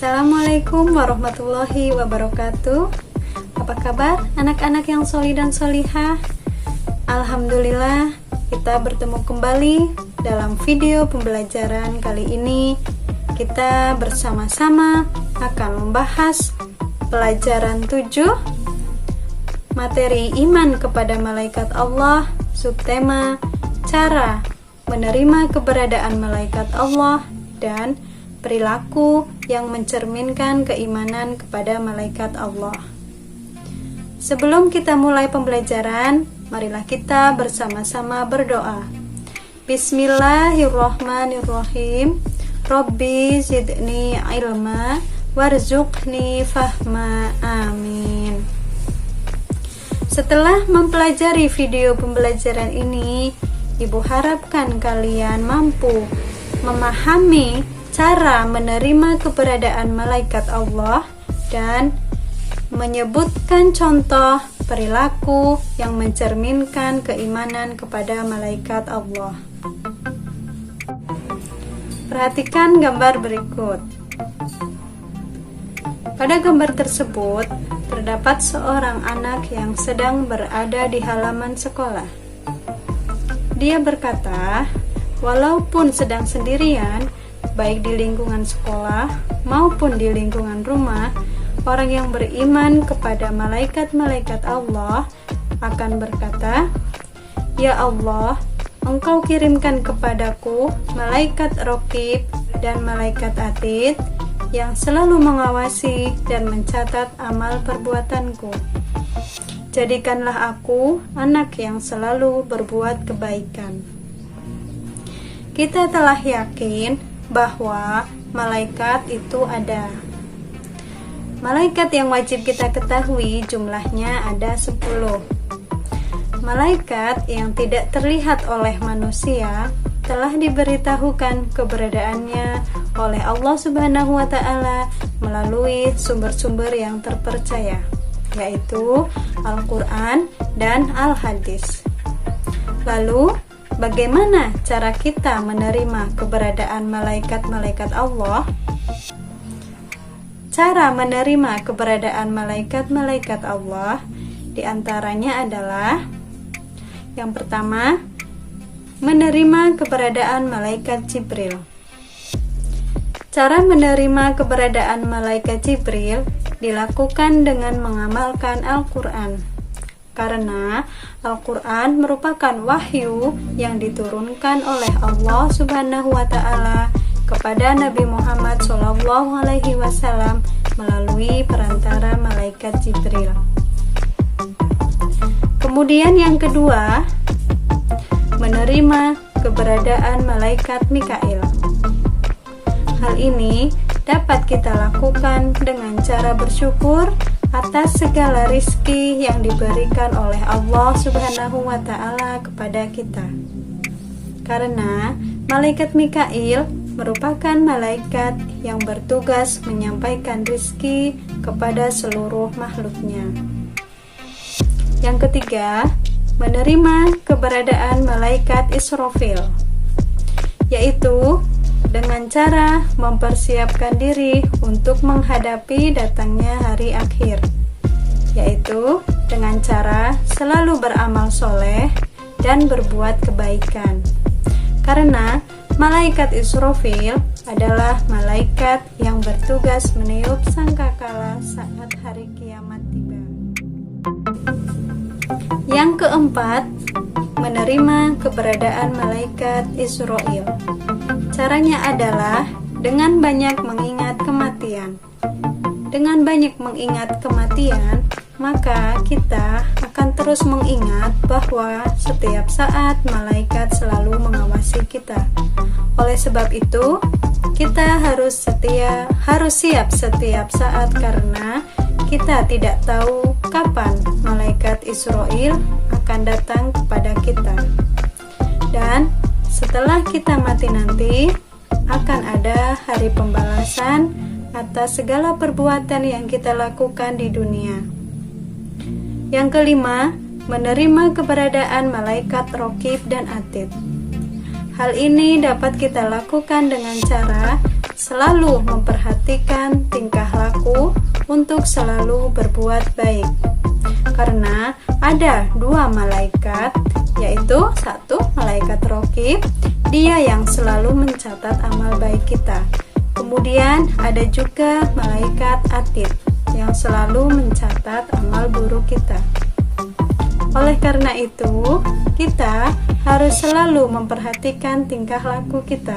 Assalamualaikum warahmatullahi wabarakatuh. Apa kabar anak-anak yang solih dan solihah? Alhamdulillah, kita bertemu kembali dalam video pembelajaran kali ini. Kita bersama-sama akan membahas pelajaran 7, materi iman kepada malaikat Allah, subtema cara menerima keberadaan malaikat Allah dan perilaku yang mencerminkan keimanan kepada malaikat Allah. Sebelum kita mulai pembelajaran, marilah kita bersama-sama berdoa. Bismillahirrahmanirrahim. Rabbi zidni ilma warzuqni fahma. Amin. Setelah mempelajari video pembelajaran ini, Ibu harapkan kalian mampu memahami cara menerima keberadaan malaikat Allah dan menyebutkan contoh perilaku yang mencerminkan keimanan kepada malaikat Allah. Perhatikan gambar berikut. Pada gambar tersebut terdapat seorang anak yang sedang berada di halaman sekolah. Dia berkata, walaupun sedang sendirian, baik di lingkungan sekolah maupun di lingkungan rumah, orang yang beriman kepada malaikat-malaikat Allah akan berkata, "Ya Allah, Engkau kirimkan kepadaku malaikat Raqib dan malaikat Atid yang selalu mengawasi dan mencatat amal perbuatanku. Jadikanlah aku anak yang selalu berbuat kebaikan." Kita telah yakin bahwa malaikat itu ada. Malaikat yang wajib kita ketahui jumlahnya ada 10. Malaikat yang tidak terlihat oleh manusia telah diberitahukan keberadaannya oleh Allah Subhanahu wa Ta'ala melalui sumber-sumber yang terpercaya, yaitu Al-Quran dan Al-Hadis. Lalu, bagaimana cara kita menerima keberadaan malaikat-malaikat Allah? Cara menerima keberadaan malaikat-malaikat Allah diantaranya adalah: yang pertama, menerima keberadaan malaikat Jibril. Cara menerima keberadaan malaikat Jibril dilakukan dengan mengamalkan Al-Quran, karena Al-Quran merupakan wahyu yang diturunkan oleh Allah Subhanahu wa Ta'ala kepada Nabi Muhammad SAW melalui perantara malaikat Jibril. Kemudian yang kedua, menerima keberadaan malaikat Mikail. Hal ini dapat kita lakukan dengan cara bersyukur atas segala rizki yang diberikan oleh Allah Subhanahu wa Ta'ala kepada kita. Karena malaikat Mikail merupakan malaikat yang bertugas menyampaikan rizki kepada seluruh makhluknya. Yang ketiga, menerima keberadaan malaikat Israfil, yaitu dengan cara mempersiapkan diri untuk menghadapi datangnya hari akhir, yaitu dengan cara selalu beramal soleh dan berbuat kebaikan. Karena malaikat Israfil adalah malaikat yang bertugas meniup sangkakala saat hari kiamat tiba. Yang keempat, menerima keberadaan malaikat Israil. Caranya adalah dengan banyak mengingat kematian. Dengan banyak mengingat kematian, maka kita akan terus mengingat bahwa setiap saat malaikat selalu mengawasi kita. Oleh sebab itu, kita harus siap setiap saat, karena kita tidak tahu kapan malaikat Israil akan datang kepada kita. Dan setelah kita mati nanti, akan ada hari pembalasan atas segala perbuatan yang kita lakukan di dunia. Yang kelima, menerima keberadaan malaikat Raqib dan Atid. Hal ini dapat kita lakukan dengan cara selalu memperhatikan tingkah laku untuk selalu berbuat baik. Karena ada dua malaikat, yaitu satu malaikat raqib, dia yang selalu mencatat amal baik kita. Kemudian ada juga malaikat atid yang selalu mencatat amal buruk kita. Oleh karena itu, kita harus selalu memperhatikan tingkah laku kita.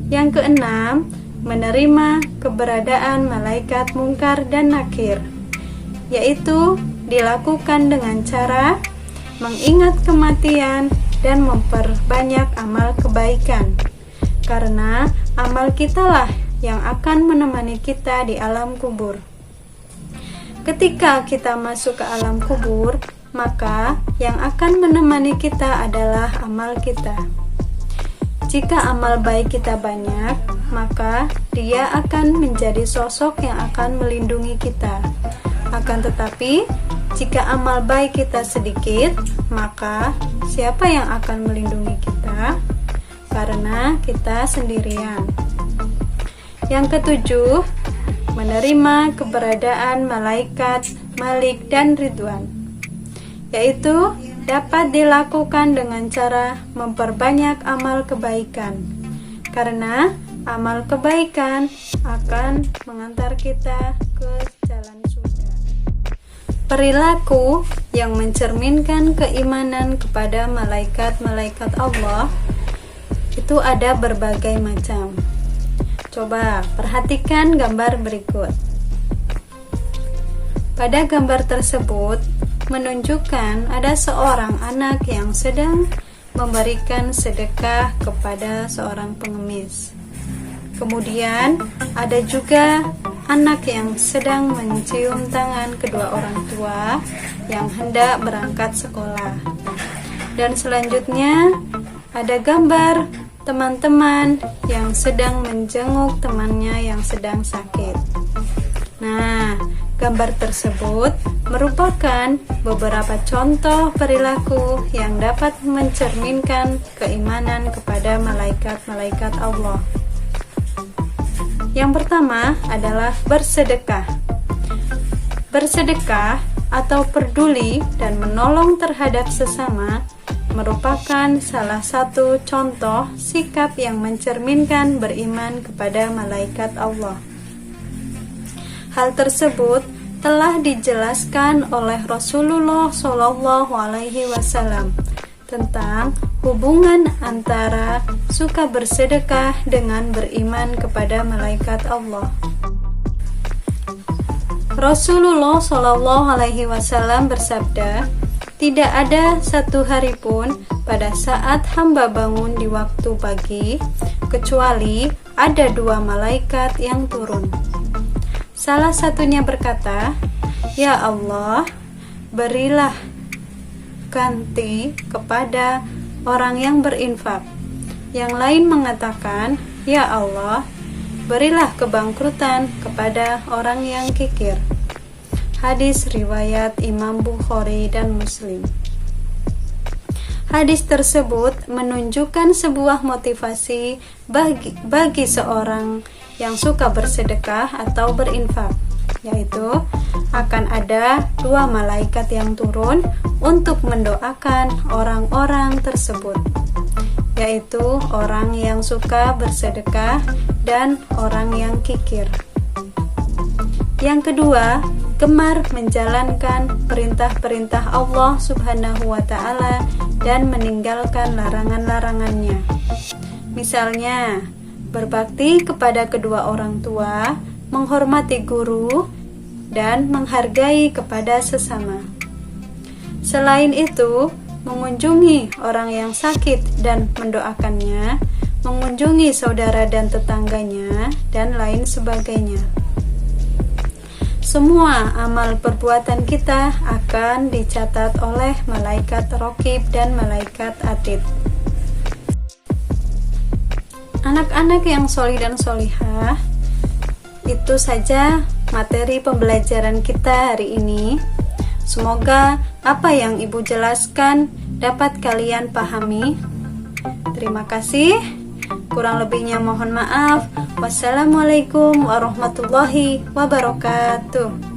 Yang keenam, menerima keberadaan malaikat mungkar dan nakir, yaitu dilakukan dengan cara mengingat kematian dan memperbanyak amal kebaikan. Karena amal kitalah yang akan menemani kita di alam kubur. Ketika kita masuk ke alam kubur, maka yang akan menemani kita adalah amal kita. Jika amal baik kita banyak, maka dia akan menjadi sosok yang akan melindungi kita. Akan tetapi, jika amal baik kita sedikit, maka siapa yang akan melindungi kita? Karena kita sendirian. Yang ketujuh, menerima keberadaan malaikat Malik dan Ridwan, yaitu dapat dilakukan dengan cara memperbanyak amal kebaikan. Karena amal kebaikan akan mengantar kita ke jalan surga. Perilaku yang mencerminkan keimanan kepada malaikat-malaikat Allah itu ada berbagai macam. Coba perhatikan gambar berikut. Pada gambar tersebut menunjukkan ada seorang anak yang sedang memberikan sedekah kepada seorang pengemis. Kemudian ada juga anak yang sedang mencium tangan kedua orang tua yang hendak berangkat sekolah. Dan selanjutnya ada gambar teman-teman yang sedang menjenguk temannya yang sedang sakit. Nah, gambar tersebut merupakan beberapa contoh perilaku yang dapat mencerminkan keimanan kepada malaikat-malaikat Allah. Yang pertama adalah bersedekah. Bersedekah atau peduli dan menolong terhadap sesama merupakan salah satu contoh sikap yang mencerminkan beriman kepada malaikat Allah. Hal tersebut telah dijelaskan oleh Rasulullah SAW tentang hubungan antara suka bersedekah dengan beriman kepada malaikat Allah. Rasulullah SAW bersabda, "Tidak ada satu hari pun pada saat hamba bangun di waktu pagi, kecuali ada dua malaikat yang turun. Salah satunya berkata, 'Ya Allah, berilah ganti kepada orang yang berinfak.' Yang lain mengatakan, 'Ya Allah, berilah kebangkrutan kepada orang yang kikir.'" Hadis riwayat Imam Bukhari dan Muslim. Hadis tersebut menunjukkan sebuah motivasi bagi seorang yang suka bersedekah atau berinfak, yaitu akan ada dua malaikat yang turun untuk mendoakan orang-orang tersebut, yaitu orang yang suka bersedekah dan orang yang kikir. Yang kedua, gemar menjalankan perintah-perintah Allah Subhanahu wa Ta'ala dan meninggalkan larangan-larangannya. Misalnya, berbakti kepada kedua orang tua, menghormati guru, dan menghargai kepada sesama. Selain itu, mengunjungi orang yang sakit dan mendoakannya, mengunjungi saudara dan tetangganya, dan lain sebagainya. Semua amal perbuatan kita akan dicatat oleh malaikat raqib dan malaikat atid. Anak-anak yang solih dan solihah, itu saja materi pembelajaran kita hari ini. Semoga apa yang Ibu jelaskan dapat kalian pahami. Terima kasih. Kurang lebihnya mohon maaf. Wassalamualaikum warahmatullahi wabarakatuh.